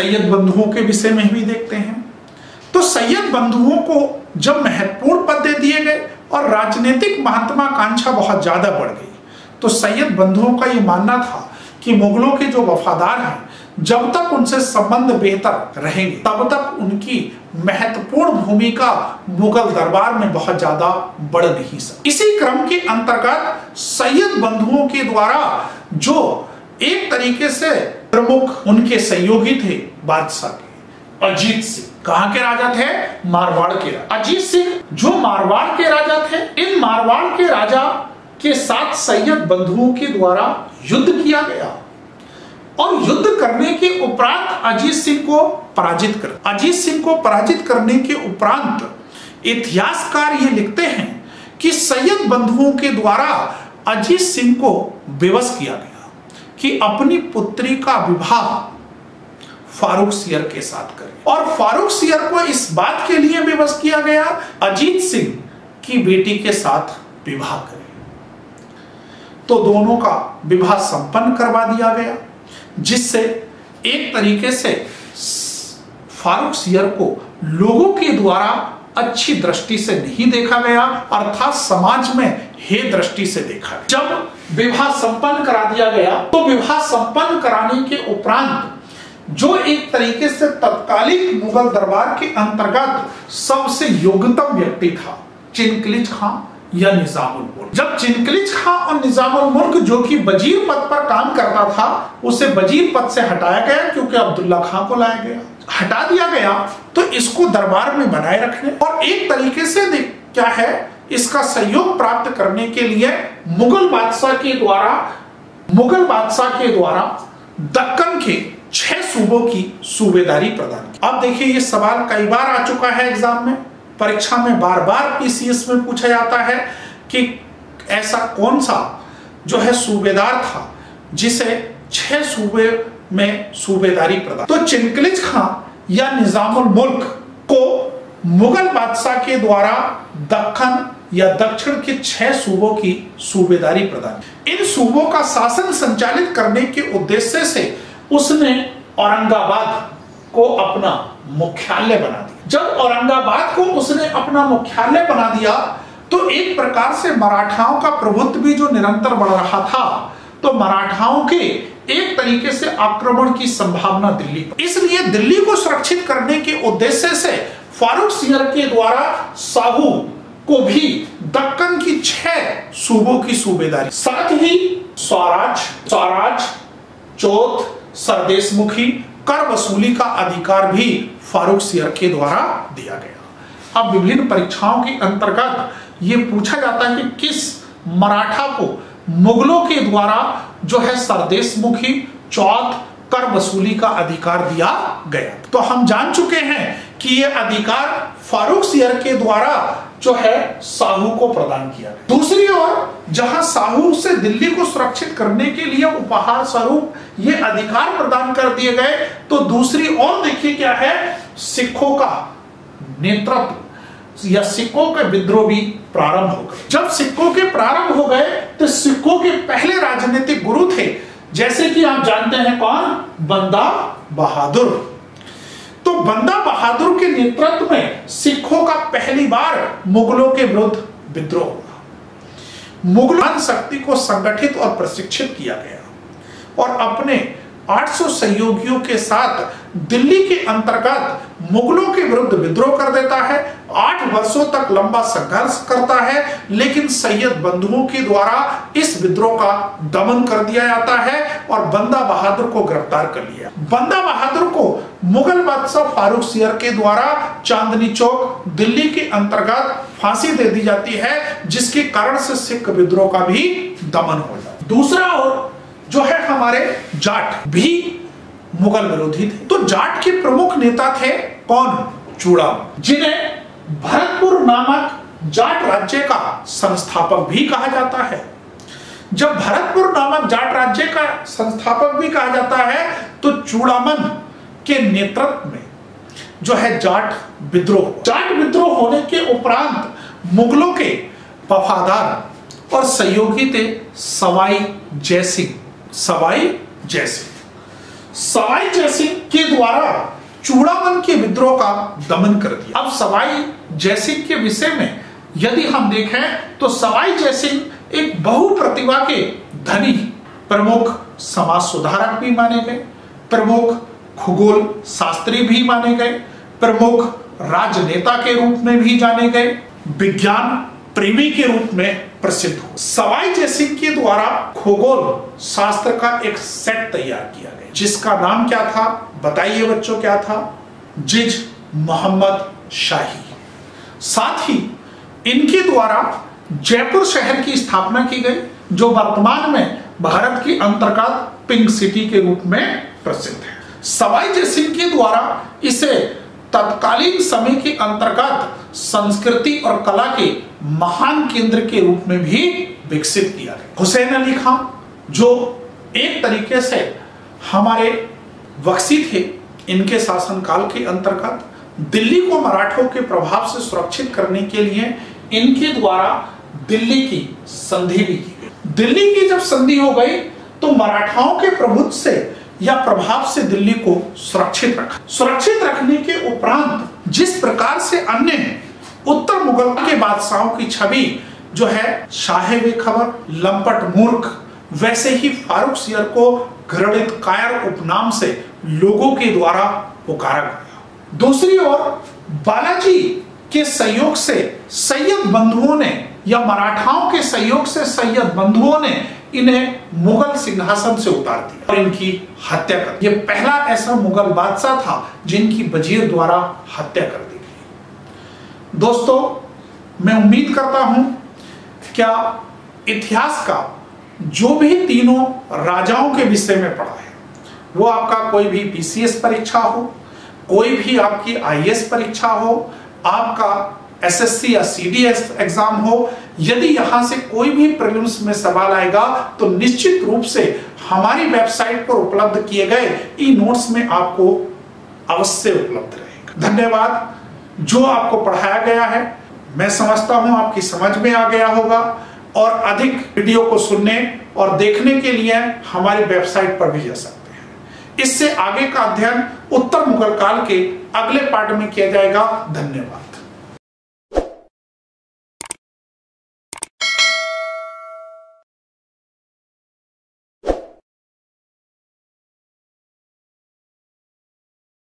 सैयद बंधुओं के विषय में भी देखते हैं। तो सैयद बंधुओं को जब महत्वपूर्ण पद दे दिए गए और राजनीतिक महत्वाकांक्षा बहुत ज्यादा बढ़ गई, तो सैयद बंधुओं का यह मानना था कि मुगलों के जो वफादार हैं, जब तक उनसे संबंध बेहतर रहेंगे तब तक उनकी महत्वपूर्ण भूमिका मुगल दरबार में बहुत ज्यादा बढ़ नहीं सकती। इसी क्रम के अंतर्गत सैयद बंधुओं के द्वारा जो एक तरीके से प्रमुख उनके सहयोगी थे बादशाह के, अजीत सिंह। कहां के राजा थे? मारवाड़ के राजा। अजीत सिंह जो मारवाड़ के राजा थे, इन मारवाड़ के राजा के साथ सैयद बंधुओं के द्वारा युद्ध किया गया और युद्ध करने के उपरांत अजीत सिंह को पराजित करने के उपरांत इतिहासकार ये लिखते हैं कि सैयद बंधुओं के द्वारा अजीत सिंह को विवश किया गया कि अपनी पुत्री का विवाह फारूक सियर के साथ करें, और फारूक सियर को इस बात के लिए विवश किया गया अजीत सिंह की बेटी के साथ विवाह करें। तो दोनों का विवाह संपन्न करवा दिया गया, जिससे एक तरीके से फारूक सियर को लोगों के द्वारा अच्छी दृष्टि से नहीं देखा गया, अर्थात समाज में हे दृष्टि से देखा गया। जब विवाह संपन्न करा दिया गया तो विवाह संपन्न कराने के उपरांत जो एक तरीके से तत्कालीन मुगल दरबार के अंतर्गत सबसे योग्यतम व्यक्ति था, चिनकलिज खां या निजामुल मुल्क। जब चिनकलिज खां और निजामुल मुल्क जो कि वजीर पद पर काम करता था, उसे वजीर पद से हटाया गया क्योंकि अब्दुल्ला खां को लाया गया, हटा दिया गया, तो इसको दरबार में बनाए रखने और एक तरीके से क्या है, इसका सहयोग प्राप्त करने के लिए मुगल बादशाह के द्वारा दक्कन के 6 सूबों की सूबेदारी प्रदान की। अब देखिए, ये सवाल कई बार आ चुका है एग्जाम में, परीक्षा में बार बार पीसीएस में पूछा जाता है कि ऐसा कौन सा जो है सूबेदार था जिसे 6 सूबे में सूबेदारी प्रदान। तो चिनकलिज खां या निजामुल मुल्क को मुगल बादशाह के द्वारा दक्कन या दक्षिण के 6 सूबों की सूबेदारी प्रदान। इन सूबों का शासन संचालित करने के उद्देश्य से उसने औरंगाबाद को अपना मुख्यालय बना दिया। जब औरंगाबाद को उसने अपना मुख्यालय बना दिया तो एक प्रकार से मराठाओं का प्रभुत्व भी जो निरंतर बढ़ रहा था, तो मराठाओं के एक तरीके से आक्रमण की संभावना दिल्ली पर, इसलिए दिल्ली को सुरक्षित करने के उद्देश्य से फारूक सियर के द्वारा साहू को भी दक्कन की 6 सूबों की सूबेदारी, साथ ही स्वराज, चौथ, सरदेशमुखी, कर वसूली का अधिकार भी फारूक सियर के द्वारा दिया गया। अब विभिन्न परीक्षाओं के अंतर्गत ये पूछा जाता है कि किस मराठा को मुगलों के द्वारा जो है सरदेशमुखी, चौथ, कर वसूली का अधिकार दिया गया। तो हम जान चुके हैं कि यह अधिकार फारूक सियर के द्वारा जो है साहू को प्रदान किया गया। दूसरी ओर जहां साहू से दिल्ली को सुरक्षित करने के लिए उपहार स्वरूप ये अधिकार प्रदान कर दिए गए, तो दूसरी ओर देखिए क्या है, सिखों का नेतृत्व या सिखों के विद्रोह भी प्रारंभ हो गए। जब सिखों के प्रारंभ हो गए तो सिखों के पहले राजनीतिक गुरु थे, जैसे कि आप जानते हैं कौन, बंदा बहादुर। तो बंदा बहादुर के नेतृत्व में सिखों का पहली बार मुगलों के विरुद्ध विद्रोह हुआ। मुगल शक्ति को संगठित और प्रशिक्षित किया गया और अपने 800 सहयोगियों के साथ दिल्ली के अंतर्गत मुगलों के विरुद्ध विद्रोह कर देता है। 8 वर्षों तक लंबा संघर्ष करता है, लेकिन सैयद बंधुओं के द्वारा इस विद्रोह का दमन कर दिया जाता है और बंदा बहादुर को गिरफ्तार कर लिया। बंदा बहादुर को मुगल बादशाह फारूक सियर के द्वारा चांदनी चौक दिल्ली के अंतर्गत फांसी दे दी जाती है, जिसके कारण से सिख विद्रोह का भी दमन हो जाता। दूसरा और जो है हमारे जाट भी मुगल विरोधी थे। तो जाट के प्रमुख नेता थे कौन, चूड़ामन, जिन्हें भरतपुर नामक जाट राज्य का संस्थापक भी कहा जाता है। जब भरतपुर नामक जाट राज्य का संस्थापक भी कहा जाता है, तो चूड़ामन के नेतृत्व में जो है जाट विद्रोह होने के उपरांत मुगलों के वफादार और सहयोगी थे सवाई जयसिंह। सवाई जयसिंह के द्वारा चूड़ामन के विद्रोह का दमन कर दिया। अब सवाई जयसिंह के विषय में यदि हम देखें तो सवाई जयसिंह एक बहुप्रतिभा के धनी, प्रमुख समाज सुधारक भी माने गए, प्रमुख खगोल शास्त्री भी माने गए, प्रमुख राजनेता के रूप में भी जाने गए, विज्ञान प्रेमी के रूप में प्रसिद्ध हुए। सवाई जयसिंह के द्वारा खगोल शास्त्र का एक सेट तैयार किया गया जिसका नाम क्या था, बताइए बच्चों, क्या था? जिज मोहम्मद शाही। साथ ही इनके द्वारा जयपुर शहर की स्थापना की गई जो वर्तमान में भारत की अंतर्गत पिंक सिटी के रूप में प्रसिद्ध है। सवाई जयसिंह के द्वारा इसे तत्कालीन समय के अंतर्गत संस्कृति और कला के महान केंद्र के रूप में भी विकसित किया गया। हुसैन अली खां जो एक तरीके से हमारे वक्सी थे, इनके शासनकाल के अंतर्गत दिल्ली को मराठों के प्रभाव से सुरक्षित करने के लिए इनके द्वारा दिल्ली की संधि भी की गई। दिल्ली की जब संधि हो गई तो मराठाओं के प्रभुत्व से या प्रभाव से दिल्ली को सुरक्षित रखा। सुरक्षित रखने के उपरांत जिस प्रकार से अन्य उत्तर मुगल के बादशाहों की छवि जो है साहिब खबर, लंपट मूर्ख, वैसे ही फारूक सियर को घृणित कायर उपनाम से लोगों के द्वारा पुकारा गया। दूसरी ओर बालाजी के सहयोग से सैयद बंधुओं ने या मराठाओं के सहयोग से सैयद बंधुओं ने इन्हें मुगल सिंहासन से उतार दिया और इनकी हत्या कर दी। ये पहला ऐसा मुगल बादशाह था जिनकी वजीर द्वारा हत्या कर दी गई। दोस्तों, मैं उम्मीद करता हूं क्या इतिहास का जो भी तीनों राजाओं के विषय में पढ़ा है वो आपका कोई भी पीसीएस परीक्षा हो, कोई भी आपकी आईएएस परीक्षा हो, आपका एसएससी या सीडीएस एग्जाम हो, यदि यहां से कोई भी प्रीलिम्स में सवाल आएगा तो निश्चित रूप से हमारी वेबसाइट पर उपलब्ध किए गए ई नोट्स में आपको अवश्य उपलब्ध रहेगा। धन्यवाद। जो आपको पढ़ाया गया है मैं समझता हूं आपकी समझ में आ गया होगा और अधिक वीडियो को सुनने और देखने के लिए हमारी वेबसाइट पर भी जा सकते हैं। इससे आगे का अध्ययन उत्तर मुगल काल के अगले पार्ट में किया जाएगा। धन्यवाद।